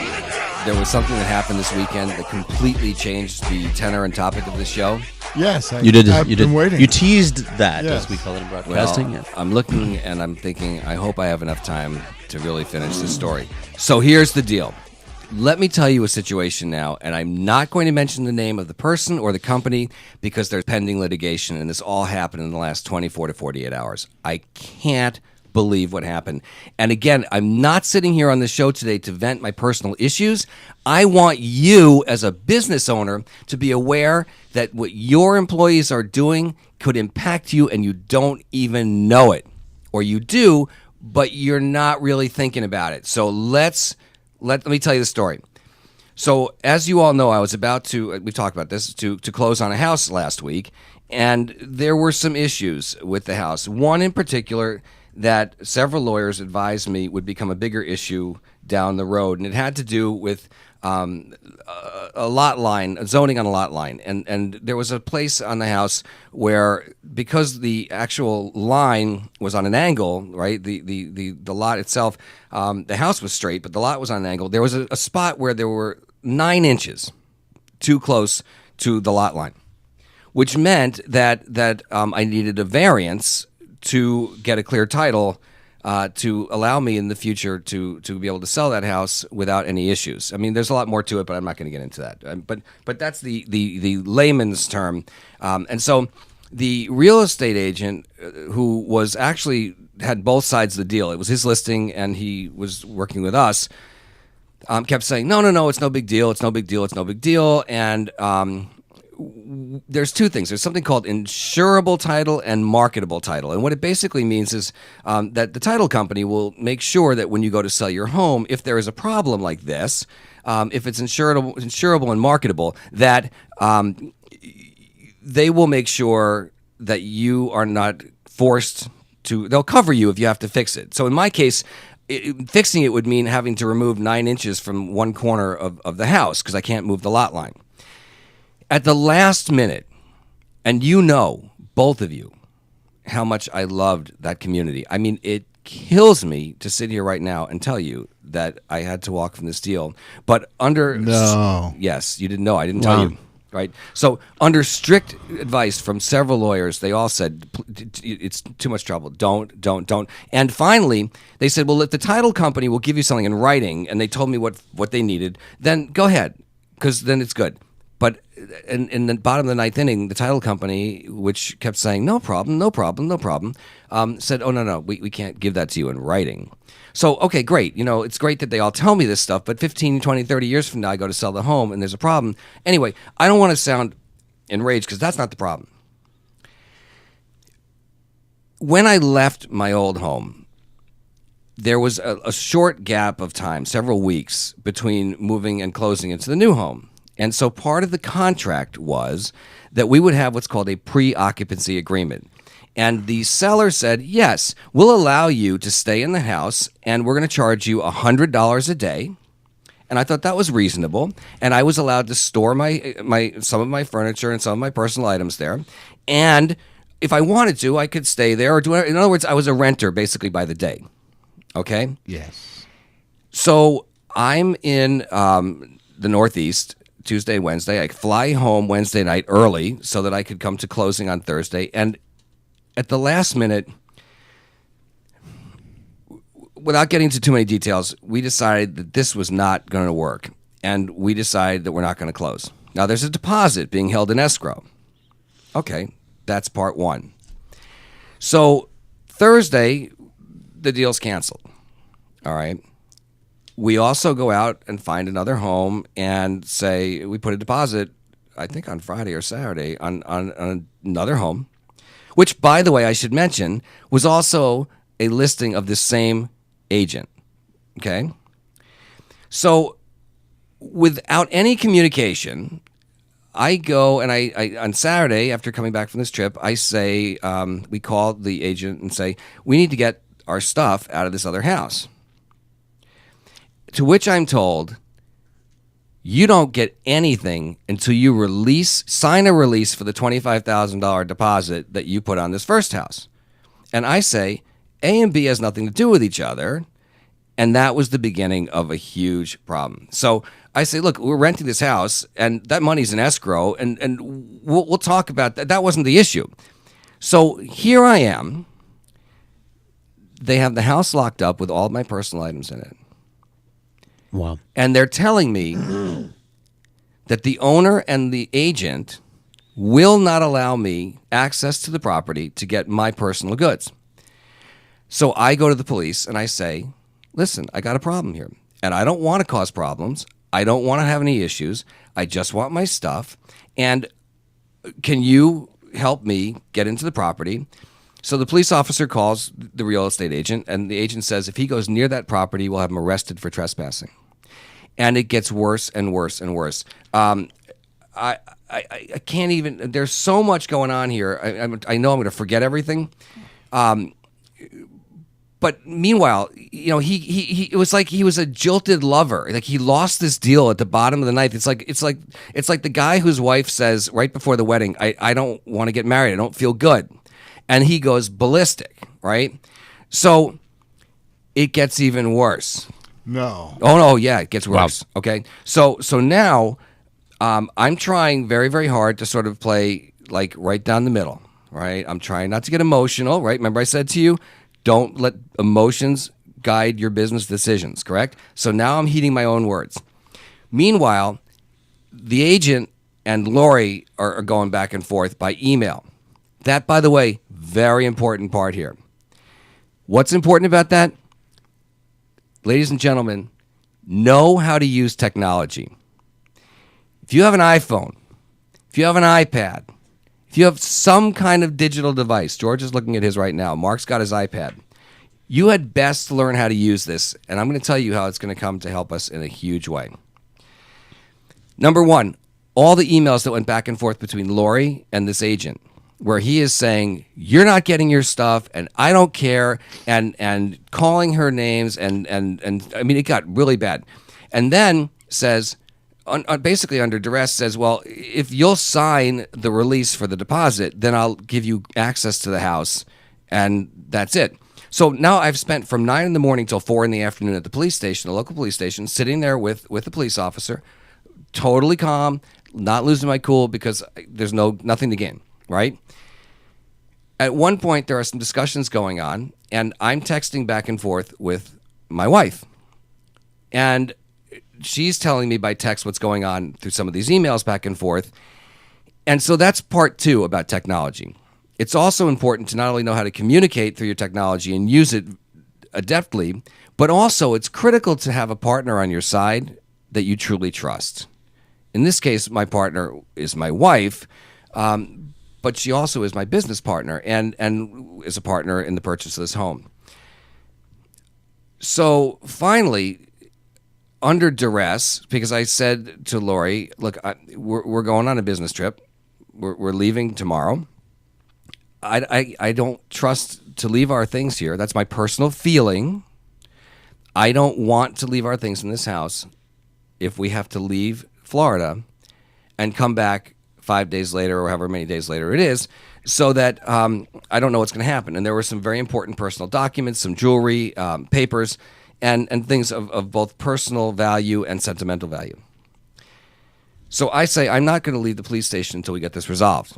B: there was something that happened this weekend that completely changed the tenor and topic of the show.
D: Yes,
C: You did.
D: I've
C: you
D: been
C: did.
D: waiting.
C: You teased that,
D: Yes.
C: as we call it in
B: Well,
C: broadcasting. Yeah.
B: I'm looking and I'm thinking, I hope I have enough time to really finish this story. So here's the deal. Let me tell you a situation now, and I'm not going to mention the name of the person or the company because there's pending litigation, and this all happened in the last 24 to 48 hours. I can't believe what happened. And again, I'm not sitting here on the show today to vent my personal issues. I want you as a business owner to be aware that what your employees are doing could impact you and you don't even know it. Or you do, but you're not really thinking about it. So let me tell you the story. So as you all know, I was about to, we talked about this, to close on a house last week, and there were some issues with the house. One in particular that several lawyers advised me would become a bigger issue down the road, and it had to do with a lot line, zoning on a lot line, and there was a place on the house where, because the actual line was on an angle, right? The lot itself, the house was straight, but the lot was on an angle. There was a spot where there were 9 inches too close to the lot line, which meant that I needed a variance to get a clear title to allow me in the future to be able to sell that house without any issues. I mean, there's a lot more to it, but I'm not going to get into that. But that's the layman's term. And so the real estate agent, who was actually had both sides of the deal, it was his listing and he was working with us, kept saying, no, it's no big deal, it's no big deal, it's no big deal. And there's two things. There's something called insurable title and marketable title. And what it basically means is that the title company will make sure that when you go to sell your home, if there is a problem like this, if it's insurable and marketable, that they will make sure that you are not forced to, they'll cover you if you have to fix it. So in my case, fixing it would mean having to remove 9 inches from one corner of the house because I can't move the lot line. At the last minute, and you know, both of you, how much I loved that community. I mean, it kills me to sit here right now and tell you that I had to walk from this deal. But under...
D: No.
B: Yes, you didn't know. I didn't tell you. Right? So under strict advice from several lawyers, they all said, it's too much trouble. Don't. And finally, they said, well, if the title company will give you something in writing, and they told me what they needed, then go ahead, because then it's good. But in the bottom of the ninth inning, the title company, which kept saying, no problem, said, oh, no, we can't give that to you in writing. So, okay, great. You know, it's great that they all tell me this stuff, but 15, 20, 30 years from now, I go to sell the home and there's a problem. Anyway, I don't want to sound enraged because that's not the problem. When I left my old home, there was a short gap of time, several weeks, between moving and closing into the new home. And so part of the contract was that we would have what's called a pre-occupancy agreement. And the seller said, yes, we'll allow you to stay in the house and we're going to charge you $100 a day. And I thought that was reasonable. And I was allowed to store some of my furniture and some of my personal items there. And if I wanted to, I could stay there or do it. In other words, I was a renter basically by the day. Okay?
D: Yes.
B: So I'm in the Northeast Tuesday, Wednesday. I fly home Wednesday night early so that I could come to closing on Thursday. And at the last minute, without getting into too many details, we decided that this was not going to work. And we decided that we're not going to close. Now, there's a deposit being held in escrow. Okay, that's part one. So Thursday, the deal's canceled. All right. We also go out and find another home and say we put a deposit, I think on Friday or Saturday, on another home, which, by the way, I should mention, was also a listing of the same agent. Okay? So without any communication, I go and I on Saturday, after coming back from this trip, I say, we call the agent and say, we need to get our stuff out of this other house. To which I'm told, you don't get anything until you sign a release for the $25,000 deposit that you put on this first house. And I say, A and B has nothing to do with each other. And that was the beginning of a huge problem. So I say, look, we're renting this house, and that money's in escrow, and we'll talk about that. That wasn't the issue. So here I am. They have the house locked up with all of my personal items in it.
C: Wow.
B: And they're telling me that the owner and the agent will not allow me access to the property to get my personal goods. So I go to the police and I say, listen, I got a problem here. And I don't want to cause problems. I don't want to have any issues. I just want my stuff. And can you help me get into the property? So the police officer calls the real estate agent, and the agent says if he goes near that property, we'll have him arrested for trespassing. And it gets worse and worse and worse. I can't even. There's so much going on here. I know I'm going to forget everything. But meanwhile, you know, he it was like he was a jilted lover. Like he lost this deal at the bottom of the night. It's like the guy whose wife says right before the wedding, I don't want to get married. I don't feel good. And he goes ballistic, right? So it gets even worse.
D: No.
B: Oh no, yeah, it gets worse. Wow. Okay, so now I'm trying very, very hard to sort of play like right down the middle, right? I'm trying not to get emotional, right? Remember I said to you, don't let emotions guide your business decisions, correct? So now I'm heeding my own words. Meanwhile, the agent and Lori are going back and forth by email. That, by the way, very important part here. What's important about that? Ladies and gentlemen, know how to use technology. If you have an iPhone, if you have an iPad, if you have some kind of digital device, George is looking at his right now, Mark's got his iPad, you had best learn how to use this, and I'm going to tell you how it's going to come to help us in a huge way. Number one, all the emails that went back and forth between Lori and this agent, where he is saying, you're not getting your stuff, and I don't care, and calling her names, and I mean, it got really bad. And then says, basically under duress, says, well, if you'll sign the release for the deposit, then I'll give you access to the house, and that's it. So now I've spent from 9 in the morning till 4 in the afternoon at the police station, the local police station, sitting there with the police officer, totally calm, not losing my cool because there's nothing to gain, right? At one point, there are some discussions going on, and I'm texting back and forth with my wife. And she's telling me by text what's going on through some of these emails back and forth. And so that's part two about technology. It's also important to not only know how to communicate through your technology and use it adeptly, but also it's critical to have a partner on your side that you truly trust. In this case, my partner is my wife, but she also is my business partner and is a partner in the purchase of this home. So finally, under duress, because I said to Lori, look, we're going on a business trip. We're leaving tomorrow. I don't trust to leave our things here. That's my personal feeling. I don't want to leave our things in this house if we have to leave Florida and come back 5 days later or however many days later it is, so that I don't know what's going to happen. And there were some very important personal documents, some jewelry, papers, and things of both personal value and sentimental value. So I say, I'm not going to leave the police station until we get this resolved.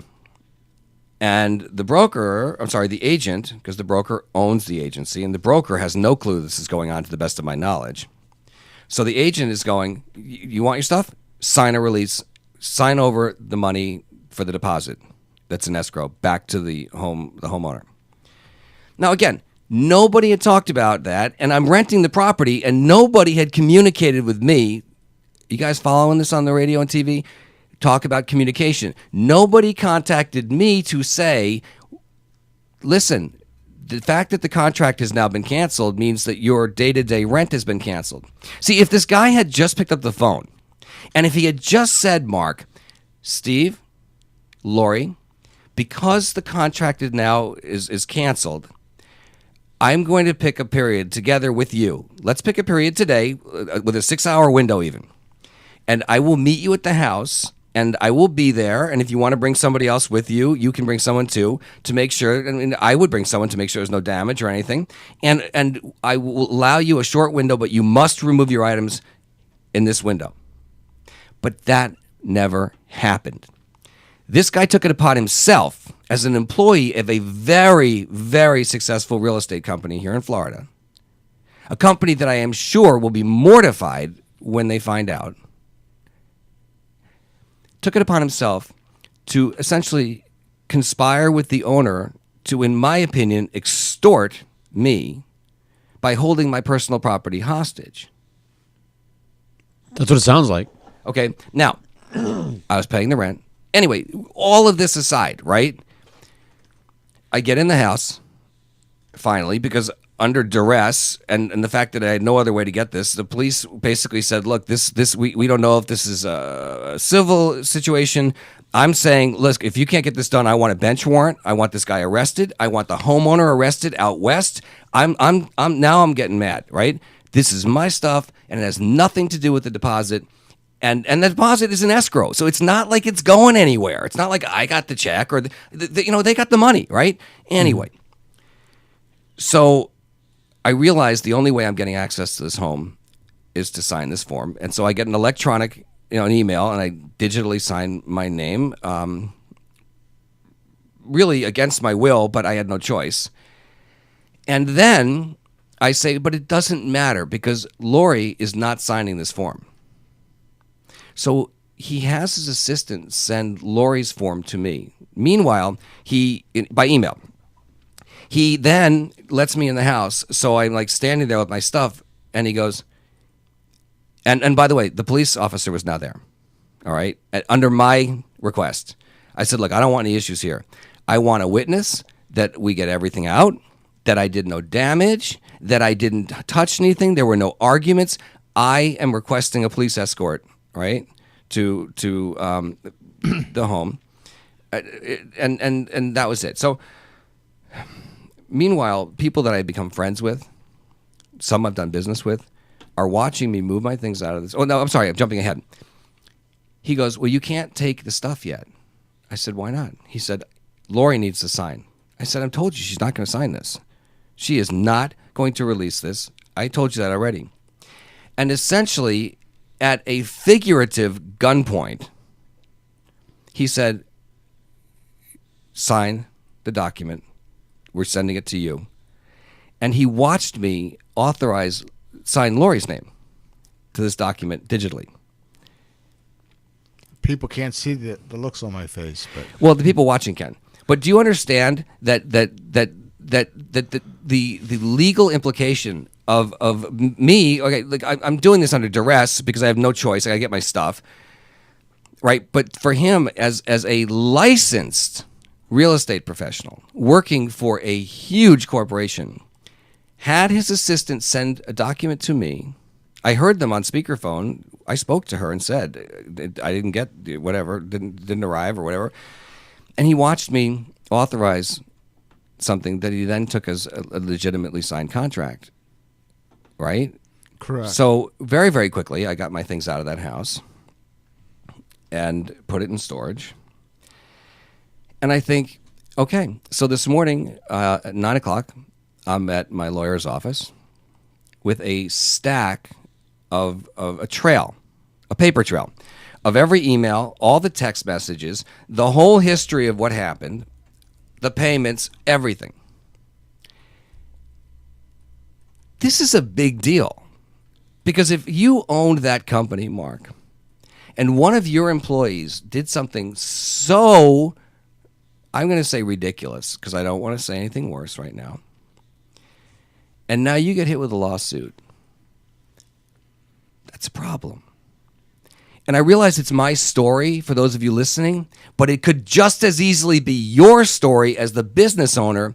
B: And the agent, because the broker owns the agency, and the broker has no clue this is going on to the best of my knowledge. So the agent is going, you want your stuff? Sign a release, sign over the money for the deposit that's in escrow back to the homeowner. Now again, nobody had talked about that, and I'm renting the property, and nobody had communicated with me. You guys following this on the radio and TV? Talk about communication. Nobody contacted me to say, listen, the fact that the contract has now been canceled means that your day-to-day rent has been canceled. See, if this guy had just picked up the phone, and if he had just said, Mark, Steve, Lori, because the contract is canceled, I'm going to pick a period together with you. Let's pick a period today with a 6-hour window even. And I will meet you at the house And I will be there. And if you want to bring somebody else with you, you can bring someone too to make sure. I mean, I would bring someone to make sure there's no damage or anything. And I will allow you a short window, but you must remove your items in this window. But that never happened. This guy took it upon himself as an employee of a very, very successful real estate company here in Florida, a company that I am sure will be mortified when they find out, took it upon himself to essentially conspire with the owner to, in my opinion, extort me by holding my personal property hostage.
C: That's what it sounds like.
B: Okay, now, I was paying the rent. Anyway, all of this aside, right? I get in the house, finally, because under duress and the fact that I had no other way to get this, the police basically said, look, we don't know if this is a civil situation. I'm saying, look, if you can't get this done, I want a bench warrant. I want this guy arrested. I want the homeowner arrested out west. I'm getting mad, right? This is my stuff, and it has nothing to do with the deposit. And the deposit is an escrow, so it's not like it's going anywhere. It's not like I got the check or they got the money, right? Anyway, so I realized the only way I'm getting access to this home is to sign this form, and so I get an electronic, an email, and I digitally sign my name, really against my will, but I had no choice. And then I say, but it doesn't matter because Lori is not signing this form. So he has his assistant send Lori's form to me. Meanwhile, by email. He then lets me in the house, so I'm like standing there with my stuff, and he goes, and by the way, the police officer was now there, all right, under my request. I said, look, I don't want any issues here. I want a witness that we get everything out, that I did no damage, that I didn't touch anything, there were no arguments. I am requesting a police escort, right, to the home, and that was it. So, meanwhile, people that I become friends with, some I've done business with, are watching me move my things out of this. Oh no, I'm sorry, I'm jumping ahead. He goes, well, you can't take the stuff yet. I said, why not? He said, Lori needs to sign. I said, I've told you she's not going to sign this. She is not going to release this. I told you that already. And essentially, at a figurative gunpoint, he said, sign the document. We're sending it to you. And he watched me sign Lori's name to this document digitally.
D: People can't see the looks on my face, but
B: well, the people watching can. But do you understand that the legal implication of me? Okay, like I'm doing this under duress because I have no choice. I gotta get my stuff, right? But for him, as a licensed real estate professional working for a huge corporation, had his assistant send a document to me. I heard them on speakerphone. I spoke to her and said, I didn't get whatever, didn't arrive or whatever. And he watched me authorize something that he then took as a legitimately signed contract, right?
D: correct.
B: So very, very quickly, I got my things out of that house and put it in storage. And I think, okay, so this morning at 9 o'clock, I'm at my lawyer's office with a stack of a trail, a paper trail, of every email, all the text messages, the whole history of what happened, the payments, everything. This is a big deal. Because if you owned that company, Mark, and one of your employees did something so, I'm going to say ridiculous, because I don't want to say anything worse right now, and now you get hit with a lawsuit, that's a problem. And I realize it's my story for those of you listening, but it could just as easily be your story as the business owner.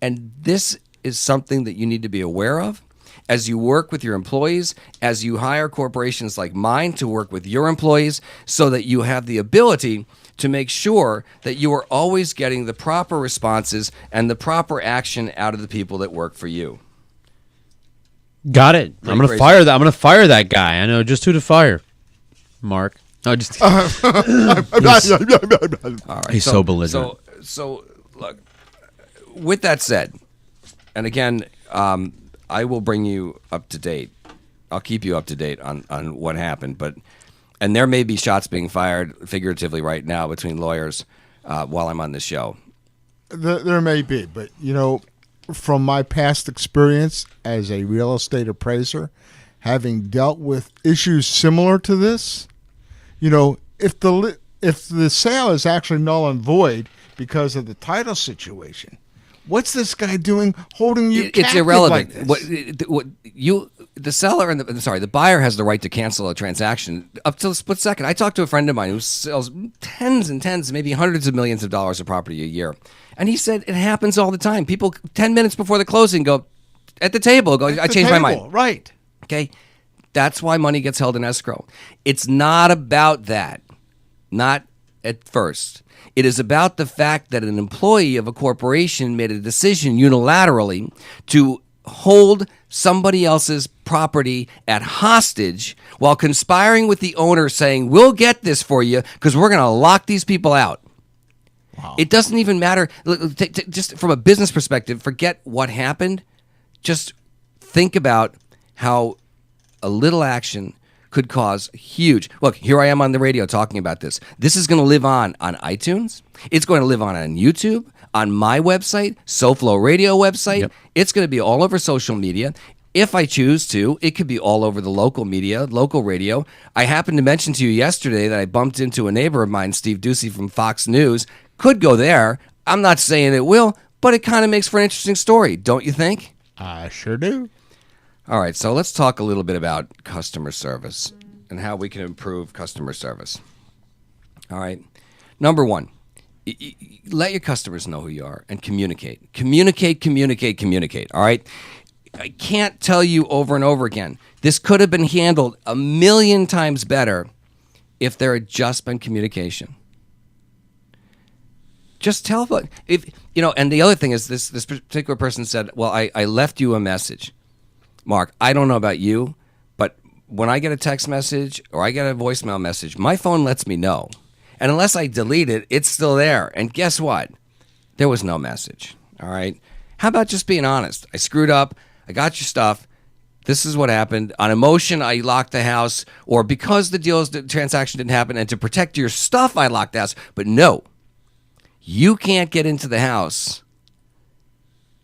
B: And this is something that you need to be aware of as you work with your employees, as you hire corporations like mine to work with your employees, so that you have the ability to make sure that you are always getting the proper responses and the proper action out of the people that work for you.
C: Got it. I'm going to fire that. I'm going to fire that guy. I know just who to fire. Mark. No, just
B: All right,
C: he's so belligerent.
B: So look. With that said, and again, I will bring you up to date. I'll keep you up to date on what happened, and there may be shots being fired figuratively right now between lawyers while I'm on this show.
D: There may be, but from my past experience as a real estate appraiser, having dealt with issues similar to this, if the sale is actually null and void because of the title situation, what's this guy doing holding you captive? It's
B: irrelevant.
D: Like this?
B: The buyer has the right to cancel a transaction up to a split second. I talked to a friend of mine who sells tens and tens, maybe hundreds of millions of dollars of property a year, and he said it happens all the time. People 10 minutes before the closing go at the table. I changed my mind.
D: Right.
B: Okay, that's why money gets held in escrow. It's not about that. Not at first. It is about the fact that an employee of a corporation made a decision unilaterally to hold somebody else's property at hostage while conspiring with the owner saying, we'll get this for you because we're going to lock these people out. Wow. It doesn't even matter. Just from a business perspective, forget what happened. Just think about how a little action could cause huge. Look, here I am on the radio talking about this. This is going to live on iTunes. It's going to live on YouTube, on my website, SoFlo Radio website. Yep. It's going to be all over social media. If I choose to, it could be all over the local media, local radio. I happened to mention to you yesterday that I bumped into a neighbor of mine, Steve Ducey from Fox News. Could go there. I'm not saying it will, but it kind of makes for an interesting story, don't you think?
D: I sure do.
B: All right, so let's talk a little bit about customer service and how we can improve customer service. All right. Number one, let your customers know who you are and communicate. Communicate. All right. I can't tell you over and over again. This could have been handled 1,000,000 times better if there had just been communication. Just tell and the other thing is this particular person said, well, I left you a message. Mark, I don't know about you, but when I get a text message or I get a voicemail message, my phone lets me know. And unless I delete it, it's still there. And guess what? There was no message. All right? How about just being honest? I screwed up. I got your stuff. This is what happened. On emotion, I locked the house. Or because the transaction didn't happen, and to protect your stuff, I locked the house. But no, you can't get into the house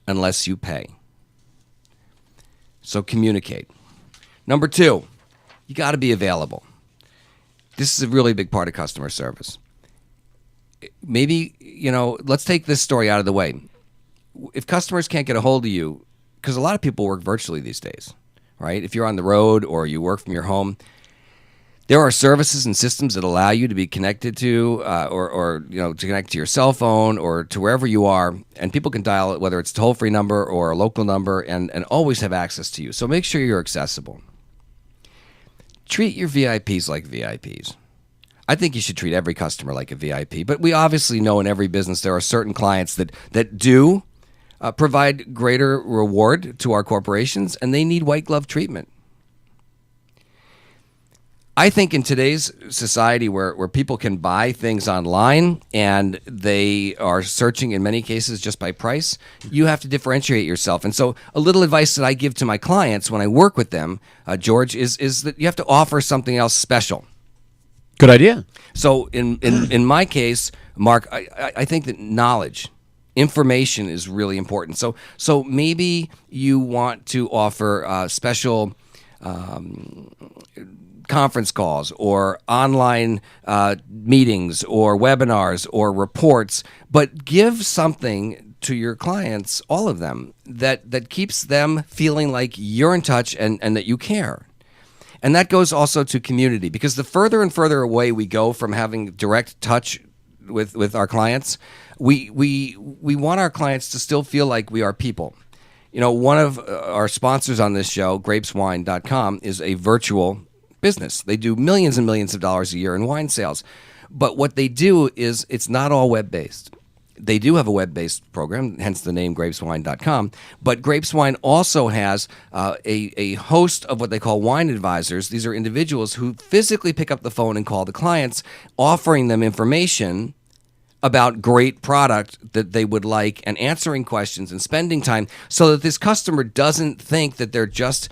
B: unless you pay. So communicate. Number two, you got to be available. This is a really big part of customer service. Maybe, let's take this story out of the way. If customers can't get a hold of you, because a lot of people work virtually these days, right? If you're on the road or you work from your home, there are services and systems that allow you to be connected to or to connect to your cell phone or to wherever you are, and people can dial it, whether it's a toll-free number or a local number, and always have access to you. So make sure you're accessible. Treat your VIPs like VIPs. I think you should treat every customer like a VIP, but we obviously know in every business there are certain clients that do provide greater reward to our corporations, and they need white glove treatment. I think in today's society where people can buy things online and they are searching in many cases just by price, you have to differentiate yourself. And so a little advice that I give to my clients when I work with them, George, is that you have to offer something else special.
C: Good idea.
B: So in my case, Mark, I think that knowledge, information is really important. So maybe you want to offer special conference calls or online meetings or webinars or reports, but give something to your clients, all of them, that keeps them feeling like you're in touch and that you care. And that goes also to community, because the further and further away we go from having direct touch with our clients, we want our clients to still feel like we are people. One of our sponsors on this show, grapeswine.com, is a virtual business. They do millions and millions of dollars a year in wine sales. But what they do is it's not all web-based. They do have a web-based program, hence the name grapeswine.com. But Grapeswine also has a host of what they call wine advisors. These are individuals who physically pick up the phone and call the clients, offering them information about great product that they would like and answering questions and spending time so that this customer doesn't think that they're just,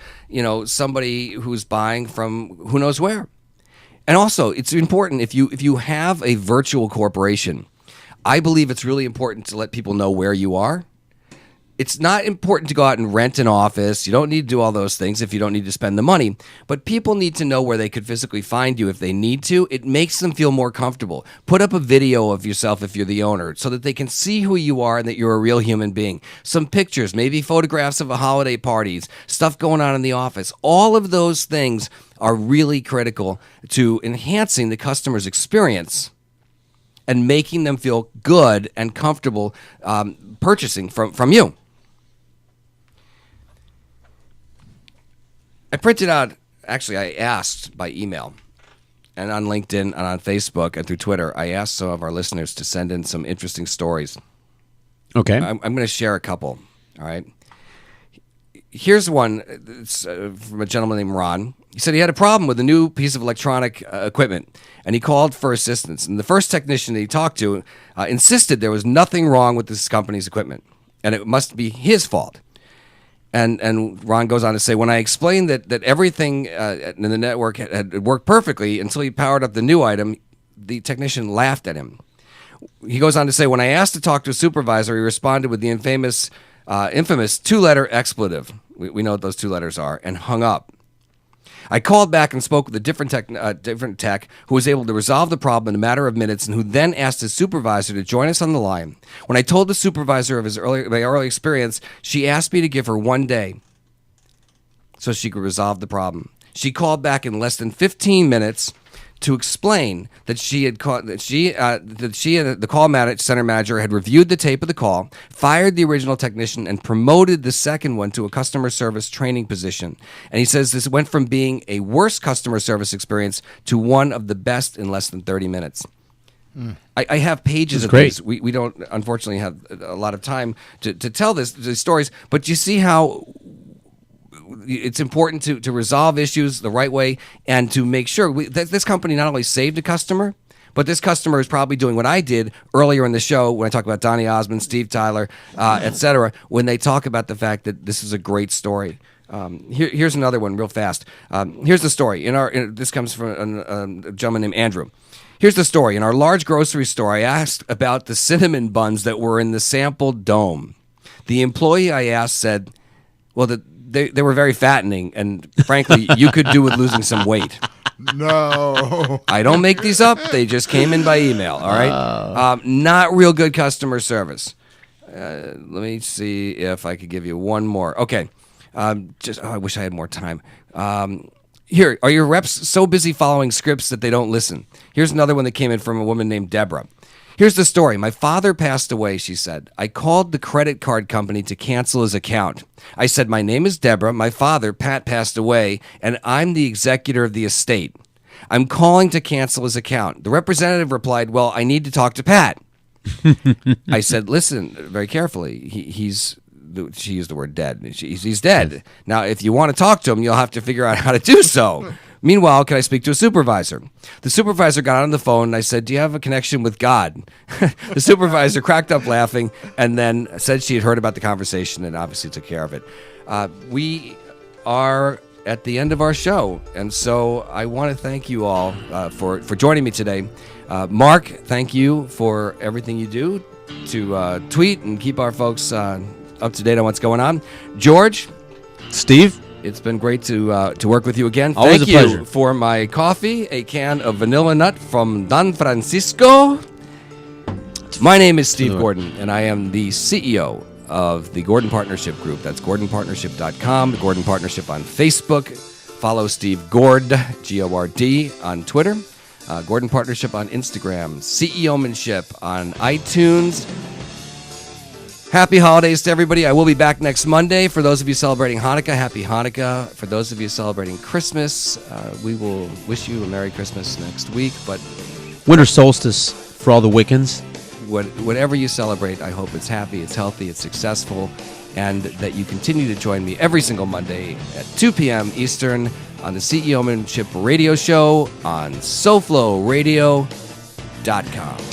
B: somebody who's buying from who knows where. And also, it's important if you have a virtual corporation, I believe it's really important to let people know where you are. It's not important to go out and rent an office. You don't need to do all those things if you don't need to spend the money. But people need to know where they could physically find you if they need to. It makes them feel more comfortable. Put up a video of yourself if you're the owner so that they can see who you are and that you're a real human being. Some pictures, maybe photographs of holiday parties, stuff going on in the office. All of those things are really critical to enhancing the customer's experience and making them feel good and comfortable purchasing from you. I printed out, actually, I asked by email and on LinkedIn and on Facebook and through Twitter, I asked some of our listeners to send in some interesting stories.
C: Okay.
B: I'm going to share a couple, all right? Here's one. It's from a gentleman named Ron. He said he had a problem with a new piece of electronic equipment, and he called for assistance. And the first technician that he talked to insisted there was nothing wrong with this company's equipment, and it must be his fault. And Ron goes on to say, when I explained that everything in the network had worked perfectly until he powered up the new item, the technician laughed at him. He goes on to say, when I asked to talk to a supervisor, he responded with the infamous two-letter expletive. We know what those two letters are, and hung up. I called back and spoke with a different tech who was able to resolve the problem in a matter of minutes and who then asked his supervisor to join us on the line. When I told the supervisor of my early experience, she asked me to give her 1 day so she could resolve the problem. She called back in less than 15 minutes to explain that the call center manager had reviewed the tape of the call, fired the original technician, and promoted the second one to a customer service training position. And he says this went from being a worse customer service experience to one of the best in less than 30 minutes. I have pages of these. We don't, unfortunately, have a lot of time to tell these stories, but you see how it's important to resolve issues the right way and to make sure that this company not only saved a customer, but this customer is probably doing what I did earlier in the show when I talk about Donny Osmond, Steve Tyler, etc., when they talk about the fact that this is a great story. Here's another one real fast. Here's the story. This comes from a gentleman named Andrew. Here's the story. In our large grocery store, I asked about the cinnamon buns that were in the sample dome. The employee I asked said, well, they were very fattening, and frankly, you could do with losing some weight.
D: No.
B: I don't make these up. They just came in by email, all right? Not real good customer service. Let me see if I could give you one more. Okay. I wish I had more time. Here, are your reps so busy following scripts that they don't listen? Here's another one that came in from a woman named Deborah. Here's the story. My father passed away, she said. I called the credit card company to cancel his account. I said, my name is Deborah. My father, Pat, passed away, and I'm the executor of the estate. I'm calling to cancel his account. The representative replied, well, I need to talk to Pat. I said, listen very carefully. She used the word dead. He's dead. Now, if you want to talk to him, you'll have to figure out how to do so. Meanwhile, can I speak to a supervisor? The supervisor got on the phone, and I said, do you have a connection with God? The supervisor cracked up laughing and then said she had heard about the conversation and obviously took care of it. We are at the end of our show, and so I want to thank you all for joining me today. Mark, thank you for everything you do to tweet and keep our folks up to date on what's going on. George,
C: Steve,
B: it's been great to work with you again.
C: Always
B: Thank
C: a pleasure.
B: you for my coffee, a can of vanilla nut from Don Francisco. My name is Steve Gordon, and I am the CEO of the Gordon Partnership Group. That's GordonPartnership.com, the Gordon Partnership on Facebook. Follow Steve Gord, G-O-R-D, on Twitter. Gordon Partnership on Instagram. CEOmanship on iTunes. Happy holidays to everybody. I will be back next Monday. For those of you celebrating Hanukkah, happy Hanukkah. For those of you celebrating Christmas, we will wish you a Merry Christmas next week. But
C: winter solstice for all the Wiccans.
B: whatever you celebrate, I hope it's happy, it's healthy, it's successful, and that you continue to join me every single Monday at 2 p.m. Eastern on the CEOmanship radio show on SoFloRadio.com.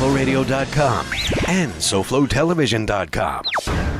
E: SoFloRadio.com and SoFloTelevision.com.